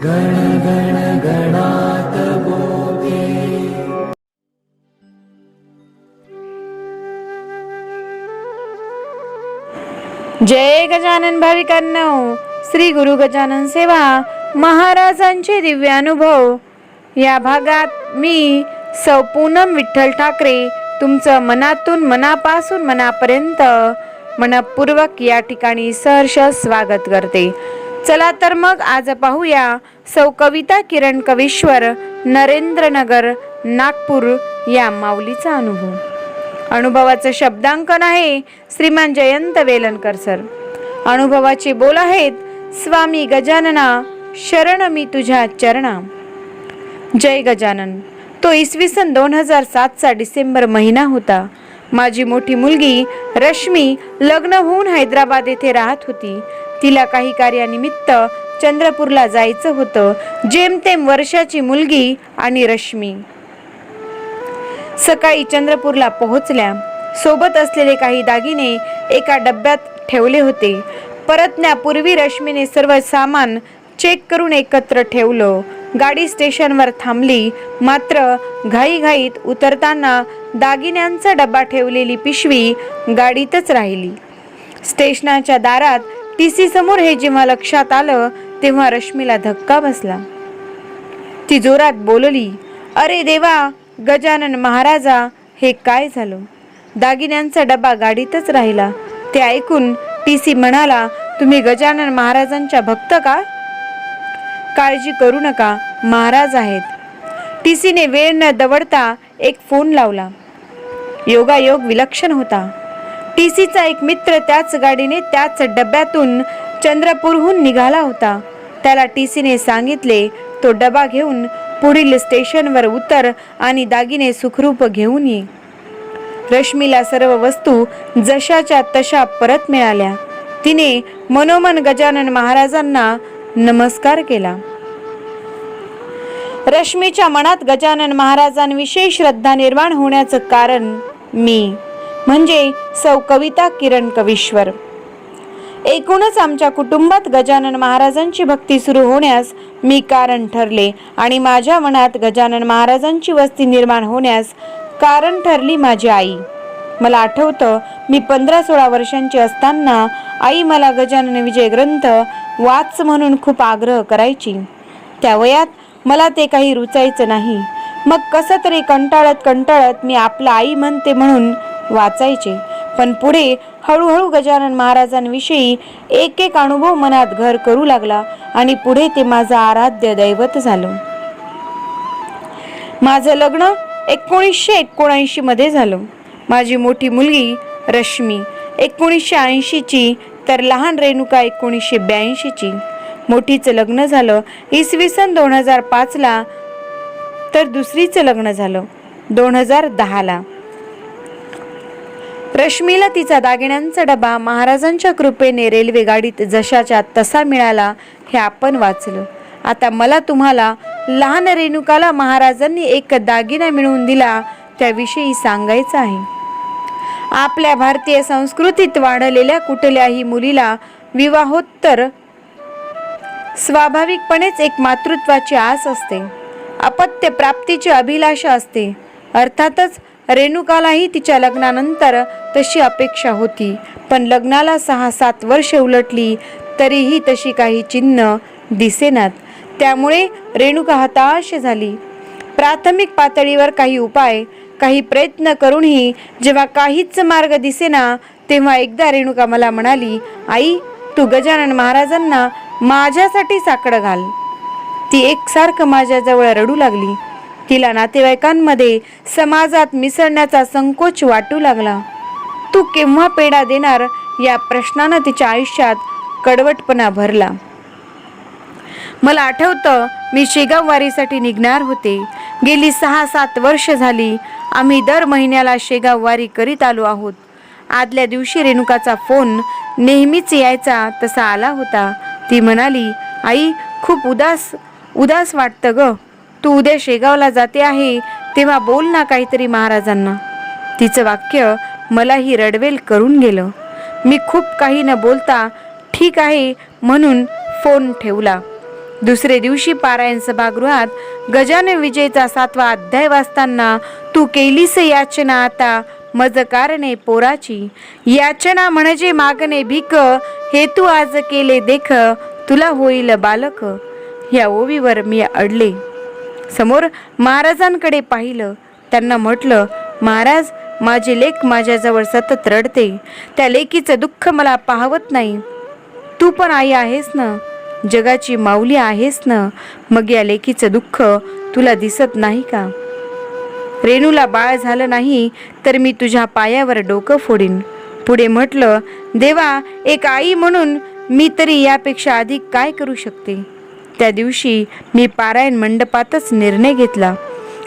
गण गण गणात बोते। जय गजानन भाविकांनो, श्री गुरु गजानन सेवा महाराजांचे दिव्य अनुभव या भागात मी सौ पूनम विठ्ठल ठाकरे तुमचं मनातून मनापासून मनापर्यंत मनपूर्वक या ठिकाणी सहर्ष स्वागत करते। चला तर मग आज पाहूया सौ कविता किरण कवीश्वर, नरेंद्रनगर, नागपूर या माऊलीचा अनुभव। अनुभवाचं शब्दांकन आहे श्रीमान जयंत वेलणकर सर। अनुभवाचे बोल आहेत, स्वामी गजानना शरण मी तुझ्या चरणा। जय गजानन। तो इसवी सन 2007 चा डिसेंबर महिना होता। माझी मोठी मुलगी रश्मी लग्न होऊन हैदराबाद येथे राहत होती। तिला काही कार्यानिमित्त चंद्रपूरला जायचं होतं। जेमतेम वर्षाची मुलगी आणि रश्मी सकाळी चंद्रपूरला पोहोचल्या। सोबत असलेले काही दागिने एका डब्यात ठेवले होते। परतण्यापूर्वी रश्मीने सर्व सामान चेक करून एकत्र ठेवलं। गाडी स्टेशनवर थांबली, मात्र घाईघाईत उतरताना दागिन्यांचा डब्बा ठेवलेली पिशवी गाडीतच राहिली। स्टेशनाच्या दारात टीसी समोर हे जेव्हा लक्षात आलं तेव्हा रश्मीला धक्का बसला। ती जोरात बोलली, अरे देवा गजानन महाराजा, हे काय झालं? दागिन्यांचा डबा गाडीतच राहिला। ते ऐकून टीसी म्हणाला, तुम्ही गजानन महाराजांच्या भक्त का? काळजी करू नका, महाराज आहेत। टीसीने वेळ न दवडता एक फोन लावला। योगायोग विलक्षण होता। टीसीचा एक मित्र त्याच गाडीने त्याच डब्यातून चंद्रपूरहून निघाला होता। त्याला टीसीने सांगितले, तो डबा घेऊन पुढील स्टेशनवर उतर आणि दागिने सुखरूप घेऊन ये। रश्मीला सर्व वस्तू जशाच्या तशा परत मिळाल्या। तिने मनोमन गजानन महाराजांना नमस्कार केला। रश्मीच्या मनात गजानन महाराजांविषयी श्रद्धा निर्माण होण्याचं कारण मी म्हणजे सौ कविता किरण कवीश्वर। एकूणच आमच्या कुटुंबात गजानन महाराजांची भक्ती सुरू होण्यास मी कारण ठरले आणि माझ्या मनात गजानन महाराजांची वस्ती निर्माण होण्यास कारण ठरली माझी आई। मला आठवतं, मी 15-16 वर्षांची असताना आई मला गजानन विजय ग्रंथ वाच म्हणून खूप आग्रह करायची। त्या वयात मला ते काही रुचायचं नाही। मग कसं तरी कंटाळत मी आपला आई म्हणते म्हणून वाचायचे। पण पुढे हळूहळू गजानन महाराजांविषयी एक एक अनुभव मनात घर करू लागला आणि पुढे ते माझं आराध्य दैवत झालं। माझं लग्न 1979 मध्ये झालं। माझी मोठी मुलगी रश्मी 1980 ची, तर लहान रेणुका 1982 ची। मोठीचं लग्न झालं इसवी सन 2005 ला, तर दुसरीचं लग्न झालं 2010 ला। रश्मीला तिचा दागिन्यांचा डबा महाराजांच्या कृपेने रेल्वे गाडीत जशाच्या तसा मिळाला हे आपण वाचलं। आता मला तुम्हाला लहान रेणुकाला महाराजांनी एक दागिना मिळवून दिला त्याविषयी सांगायचं आहे। आपल्या भारतीय संस्कृतीत वाढलेल्या कुठल्याही मुलीला विवाहोत्तर स्वाभाविकपणेच एक मातृत्वाची आस असते, अपत्य प्राप्तीची अभिलाषा असते। अर्थातच रेणुकालाही तिच्या लग्नानंतर तशी अपेक्षा होती, पण लग्नाला 6-7 वर्षे उलटली तरीही तशी काही चिन्ह दिसेनात। त्यामुळे रेणुका हताश झाली। प्राथमिक पातळीवर काही उपाय, काही प्रयत्न करूनही जेव्हा काहीच मार्ग दिसेना, तेव्हा एकदा रेणुका मला म्हणाली, आई तू गजानन महाराजांना माझ्यासाठी साकडं घाल। ती एकसारखं माझ्याजवळ रडू लागली। तिला नातेवाईकांमध्ये समाजात मिसळण्याचा संकोच वाटू लागला। तू केव्हा पेढा देणार या प्रश्नानं तिच्या आयुष्यात कडवटपणा भरला। मला आठवतं, मी शेगाव वारीसाठी निघणार होते। गेली 6-7 वर्ष झाली आम्ही दर महिन्याला शेगाव वारी करीत आलो आहोत। आदल्या दिवशी रेणुकाचा फोन नेहमीच यायचा तसा आला होता। ती म्हणाली, आई खूप उदास वाटतं ग, तू उद्या शेगावला जाते आहे तेव्हा बोल ना काहीतरी महाराजांना। तिचं वाक्य मलाही रडवेल करून गेलं। मी खूप काही न बोलता ठीक आहे म्हणून फोन ठेवला। दुसरे दिवशी पारायण सभागृहात गजानन विजयचा 7वा अध्याय वाचताना तू केलीस याचना आता मज कारणे पोराची, याचना म्हणजे मागणे भीक, हे तू आज केले देख तुला होईल बालक. या ओवीवर मी अडले. समोर महाराजांकडे पाहिलं. त्यांना म्हटलं, महाराज, माझी लेक माझ्याजवळ सतत रडते. त्या लेकीचं दुःख मला पाहवत नाही. तू पण आई आहेस ना, जगाची माऊली आहेस ना, मग या लेकीचं दुःख तुला दिसत नाही का? रेणूला बाळ झालं नाही तर मी तुझ्या पायावर डोकं फोडीन. पुढे म्हटलं, देवा, एक आई म्हणून मी तरी यापेक्षा अधिक काय करू शकते? त्या दिवशी मी पारायण मंडपातच निर्णय घेतला.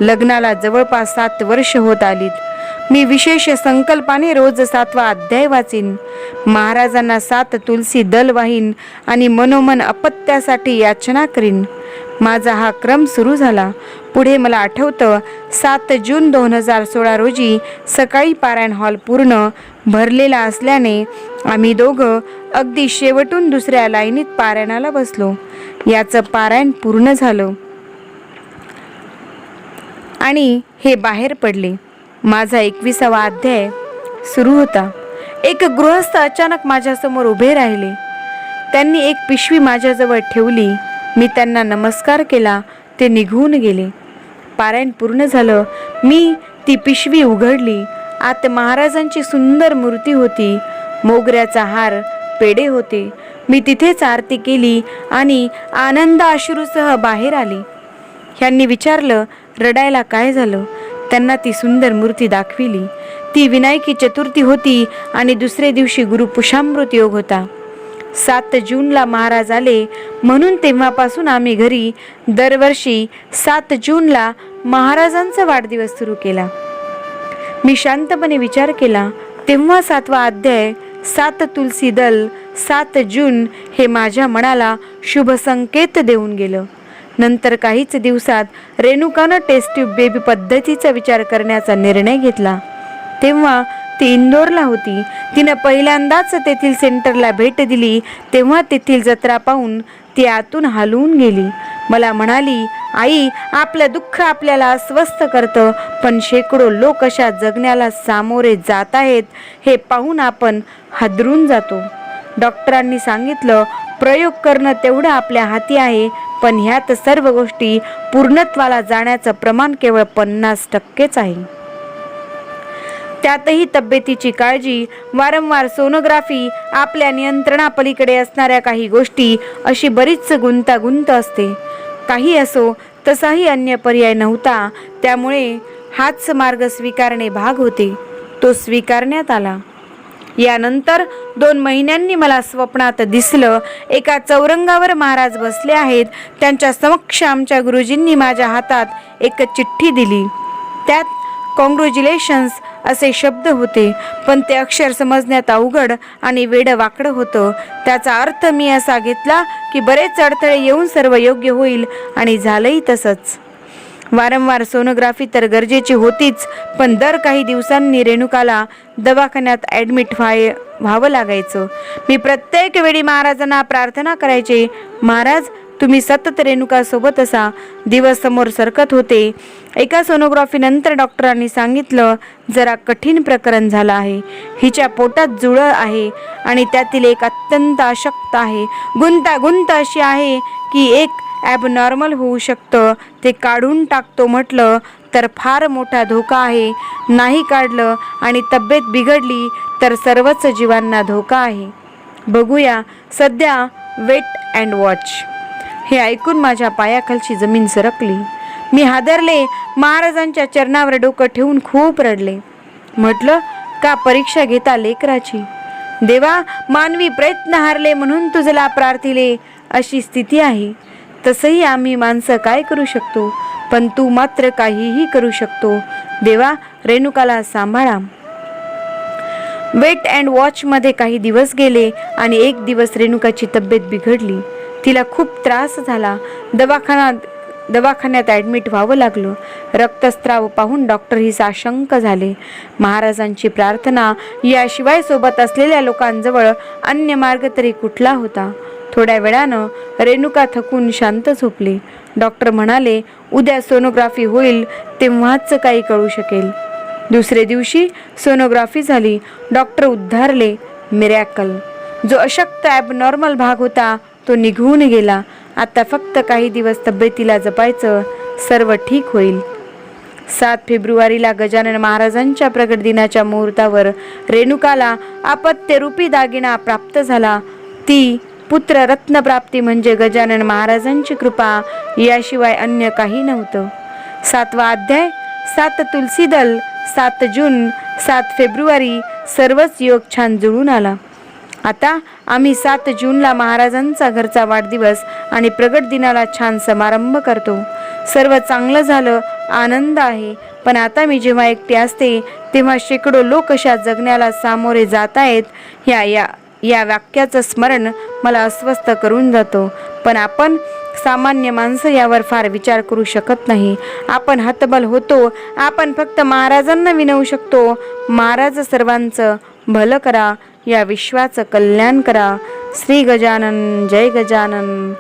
लग्नाला जवळपास 7 वर्ष होत आलीत. मी विशेष संकल्पाने रोज 7वा अध्याय वाचीन, महाराजांना 7 तुलसी दल वाहीन आणि मनोमन अपत्यासाठी याचना करीन. माझा हा क्रम सुरू झाला. पुढे मला आठवतं, 7 जून 2016 रोजी सकाळी पारायण हॉल पूर्ण भरलेला असल्याने आम्ही दोघं अगदी शेवटून दुसऱ्या लाईनीत पारायणाला बसलो. याचं पारायण पूर्ण झालं आणि हे बाहेर पडले. माझा 21वा अध्याय सुरू होता. एक गृहस्थ अचानक माझ्यासमोर उभे राहिले. त्यांनी एक पिशवी माझ्याजवळ ठेवली. मी त्यांना नमस्कार केला. ते निघून गेले. पारायण पूर्ण झालं. मी ती पिशवी उघडली. आत महाराजांची सुंदर मूर्ती होती. मोगऱ्याचा हार, पेढे होते. मी तिथेच आरती केली आणि आनंद अश्रूसह बाहेर आले. ह्यांनी विचारलं, रडायला काय झालं? त्यांना ती सुंदर मूर्ती दाखविली. ती विनायकी चतुर्थी होती आणि दुसरे दिवशी गुरुपुषामृत योग होता. 7 जूनला महाराज आले म्हणून तेव्हापासून आम्ही घरी दरवर्षी 7 जूनला महाराजांचा वाढदिवस सुरू केला. मी शांतपणे विचार केला. तेव्हा 7वा अध्याय, 7 तुलसी दल, 7 जून हे माझ्या मनाला शुभ संकेत देऊन गेलं. नंतर काहीच दिवसात रेणुकानं टेस्ट ट्यूब बेबी पद्धतीचा विचार करण्याचा निर्णय घेतला. तेव्हा ती इंदोरला होती. तिनं पहिल्यांदाच तेथील सेंटरला भेट दिली. तेव्हा तेथील जत्रा पाहून ती आतून हलवून गेली. मला म्हणाली, आई, आपलं दुःख आपल्याला अस्वस्थ करतं, पण शेकडो लोक अशा जगण्याला सामोरे जात आहेत हे पाहून आपण हादरून जातो. डॉक्टरांनी सांगितलं, प्रयोग करणं तेवढं आपल्या हाती आहे, पण ह्यात सर्व गोष्टी पूर्णत्वाला जाण्याचं प्रमाण केवळ 50%च आहे. त्यातही तब्येतीची काळजी, वारंवार सोनोग्राफी, आपल्या नियंत्रणापलीकडे असणाऱ्या काही गोष्टी, अशी बरीच गुंतागुंत असते. काही असो, तसाही अन्य पर्याय नव्हता. त्यामुळे हाच मार्ग स्वीकारणे भाग होते. तो स्वीकारण्यात आला. यानंतर 2 महिन्यांनी मला स्वप्नात दिसलं, एका चौरंगावर महाराज बसले आहेत. त्यांच्या समक्ष आमच्या गुरुजींनी माझ्या हातात एक चिठ्ठी दिली. त्यात कॉंग्रॅच्युलेशन्स असे शब्द होते, पण ते अक्षर समजण्यात अवघड आणि वेडवाकडं होतं. त्याचा अर्थ मी असा घेतला की बरेच अडथळे येऊन सर्व योग्य होईल, आणि झालंही तसंच. वारंवार सोनोग्राफी तर गरजेची होतीच, पण दर काही दिवसांनी रेणुकाला दवाखान्यात ॲडमिट व्हावं लागायचं. मी प्रत्येक वेळी महाराजांना प्रार्थना करायचे, महाराज, तुम्ही सतत रेणुकासोबत असा. दिवस समोर सरकत होते. एका सोनोग्राफीनंतर डॉक्टरांनी सांगितलं, जरा कठीण प्रकरण झालं आहे. हिच्या पोटात जुळं आहे आणि त्यातील एक अत्यंत अशक्त आहे. गुंतागुंत अशी आहे की एक ॲबनॉर्मल होऊ शकतं. ते काढून टाकतो म्हटलं तर फार मोठा धोका आहे. नाही काढलं आणि तब्येत बिघडली तर सर्वच जीवांना धोका आहे. बघूया, सध्या वेट अँड वॉच. हे ऐकून माझ्या पायाखालची जमीन सरकली. मी हादरले. महाराजांच्या चरणावर डोकं ठेवून खूप रडले. म्हटलं, का परीक्षा घेता लेकराची? देवा, मानवी प्रयत्न हारले म्हणून तुझला प्रार्थिले, अशी स्थिती आहे. तसंही आम्ही माणसं काय करू शकतो, पण तू मात्र काहीही करू शकतो. देवा, रेणुकाला सांभाळा. वेट अँड वॉचमध्ये काही दिवस गेले आणि एक दिवस रेणुकाची तब्येत बिघडली. तिला खूप त्रास झाला. दवाखान्यात ॲडमिट व्हावं लागलं. रक्तस्राव पाहून डॉक्टरही साशंक झाले. महाराजांची प्रार्थना याशिवाय सोबत असलेल्या लोकांजवळ अन्य मार्ग तरी कुठला होता? थोड्या वेळानं रेणुका थकून शांत झोपली. डॉक्टर म्हणाले, उद्या सोनोग्राफी होईल तेव्हाच काही कळू शकेल. दुसरे दिवशी सोनोग्राफी झाली. डॉक्टर उद्गारले, मिरॅकल. जो अशक्त ॲबनॉर्मल भाग होता तो निघून गेला. आता फक्त काही दिवस तब्येतीला जपायचं, सर्व ठीक होईल. 7 फेब्रुवारीला गजानन महाराजांच्या प्रगट दिनाच्या मुहूर्तावर रेणुकाला अपत्यरूपी दागिना प्राप्त झाला. ती पुत्र रत्नप्राप्ती म्हणजे गजानन महाराजांची कृपा, याशिवाय अन्य काही नव्हतं. 7वा अध्याय. 7 तुलसीदल. 7 जून, 7 फेब्रुवारी सर्वच योग छान जुळून आला. आता आम्ही 7 जूनला महाराजांचा घरचा वाढदिवस आणि प्रगट दिनाला छान समारंभ करतो. सर्व चांगलं झालं, आनंद आहे. पण आता मी जेव्हा एकटी असते तेव्हा शेकडो लोक अशा जगण्याला सामोरे जात आहेत या वाक्याचं स्मरण मला अस्वस्थ करून जातो. पण आपण सामान्य माणसं यावर फार विचार करू शकत नाही. आपण हतबल होतो. आपण फक्त महाराजांना विनवू शकतो, महाराज सर्वांचं भलं करा, या विश्वाचं कल्याण करा. श्री गजानन जय गजानन.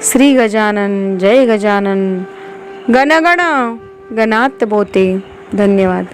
श्री गजानन जय गजानन. गण गण गणात बोते. धन्यवाद.